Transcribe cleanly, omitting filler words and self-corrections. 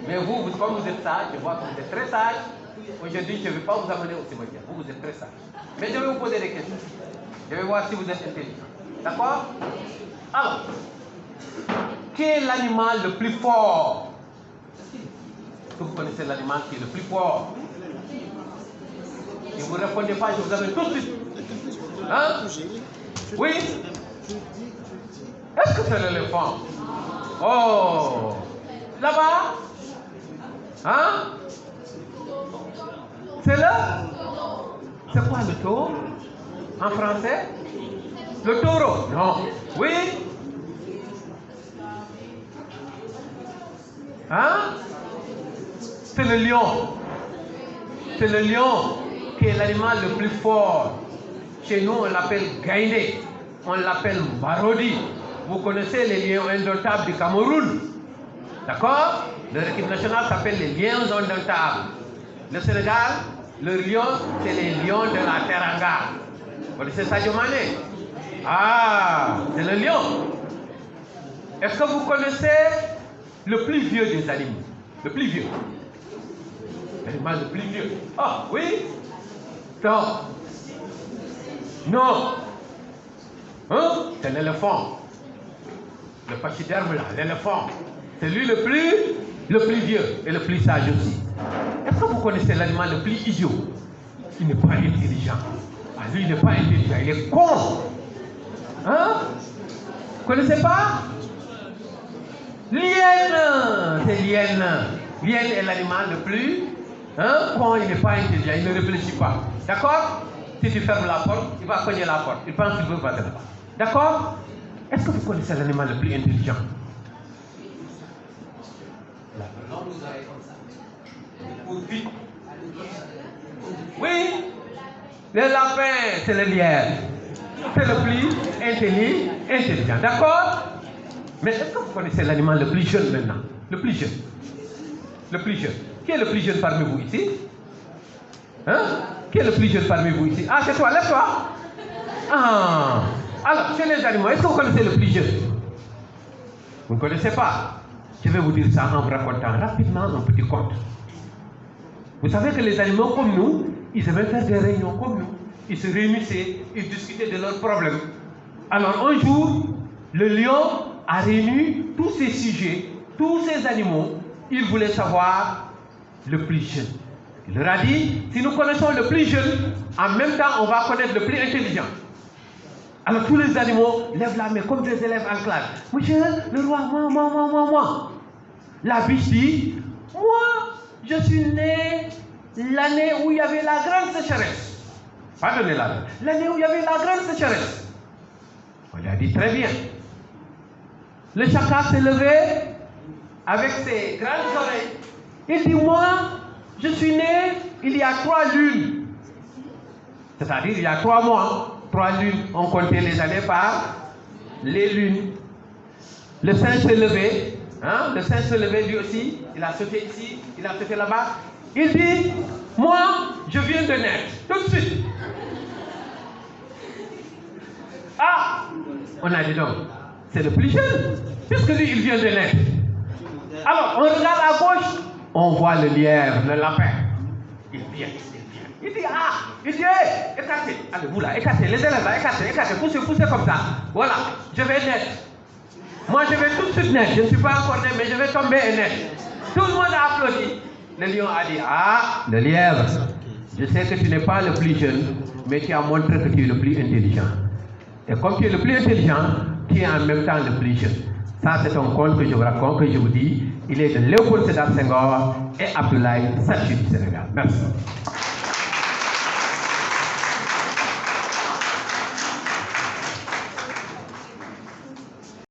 Mais vous, comme vous êtes sage, je vois que vous êtes très sage. Aujourd'hui, je ne vais pas vous amener au cimetière. Vous êtes très sage. Mais je vais vous poser des questions. Je vais voir si vous êtes intelligent. D'accord? Alors, quel est l'animal le plus fort? Est-ce que vous connaissez l'animal qui est le plus fort? Si vous ne répondez pas, je vous amène tout de suite. Hein? Oui? Est-ce que c'est l'éléphant? Oh! Là-bas? Hein? C'est là? C'est quoi le taureau? En français? Le taureau? Non. Oui? Hein? C'est le lion. C'est le lion qui est l'animal le plus fort. Chez nous, on l'appelle gaïndé. On l'appelle marodi. Vous connaissez les lions indomptables du Cameroun? D'accord? Leur équipe nationale s'appelle les lions indomptables. Le Sénégal, le lion, c'est les lions de la Teranga. Vous connaissez Sadio Mané? Ah, c'est le lion. Est-ce que vous connaissez le plus vieux des animaux? Le plus vieux. L'animal le plus vieux. Ah, oui? Non. Non. Hein? C'est l'éléphant. Le pachyderme là, l'éléphant. C'est lui le plus vieux et le plus sage aussi. Est-ce que vous connaissez l'animal le plus idiot? Il n'est pas intelligent. Ah, lui, il n'est pas intelligent, il est con. Hein? Vous connaissez pas? L'hyène. C'est l'hyène. L'hyène est l'animal le plus con, il n'est pas intelligent, il ne réfléchit pas. D'accord? Si tu fermes la porte, il va cogner la porte. Il pense qu'il veut passer là-bas. D'accord? Est-ce que vous connaissez l'animal le plus intelligent? Oui, le lapin, c'est le lièvre. C'est le plus intelligent. D'accord? Mais est-ce que vous connaissez l'animal le plus jeune maintenant? Le plus jeune. Le plus jeune. Qui est le plus jeune parmi vous ici? Hein? Qui est le plus jeune parmi vous ici? Ah, c'est toi, lève-toi. Ah. Alors, chez les animaux, est-ce que vous connaissez le plus jeune? Vous ne connaissez pas? Je vais vous dire ça en vous racontant rapidement un petit conte. Vous savez que les animaux comme nous, ils aimaient faire des réunions comme nous. Ils se réunissaient, ils discutaient de leurs problèmes. Alors un jour, le lion a réuni tous ces sujets, tous ces animaux. Il voulait savoir le plus jeune. Il leur a dit, si nous connaissons le plus jeune, en même temps, on va connaître le plus intelligent. Alors tous les animaux lèvent la main comme des élèves en classe. Monsieur le roi, moi. La biche dit, moi, je suis né l'année où il y avait la grande sécheresse. Pardonnez l'année où il y avait la grande sécheresse. On lui a dit très bien. Le chacal s'est levé avec ses grandes oreilles. Il dit, moi, je suis né il y a 3 lunes. C'est-à-dire il y a 3 mois. 3 lunes, on comptait les années par les lunes. Le singe s'est levé. Hein? Le singe s'est levé lui aussi. Il a sauté ici, il a sauté là-bas. Il dit, moi, je viens de naître. Tout de suite. Ah, on a dit donc, c'est le plus jeune. Puisque lui, il vient de naître. Alors, on regarde à gauche, on voit le lièvre, le lapin. Il vient. Il dit, écartez. Allez, vous là, écartez. Les élèves là, écartez. Poussez comme ça. Voilà, je vais naître. Moi, je vais tout de suite naître. Je ne suis pas encore né, mais je vais tomber et naître. Tout le monde a applaudi. Le lion a dit, le lièvre, je sais que tu n'es pas le plus jeune, mais tu as montré que tu es le plus intelligent. Et comme tu es le plus intelligent, tu es en même temps le plus jeune. Ça, c'est un conte que je vous raconte, que je vous dis. Il est de Léopold Sédar Senghor et Abdoulaye Sadji du Sénégal. Merci.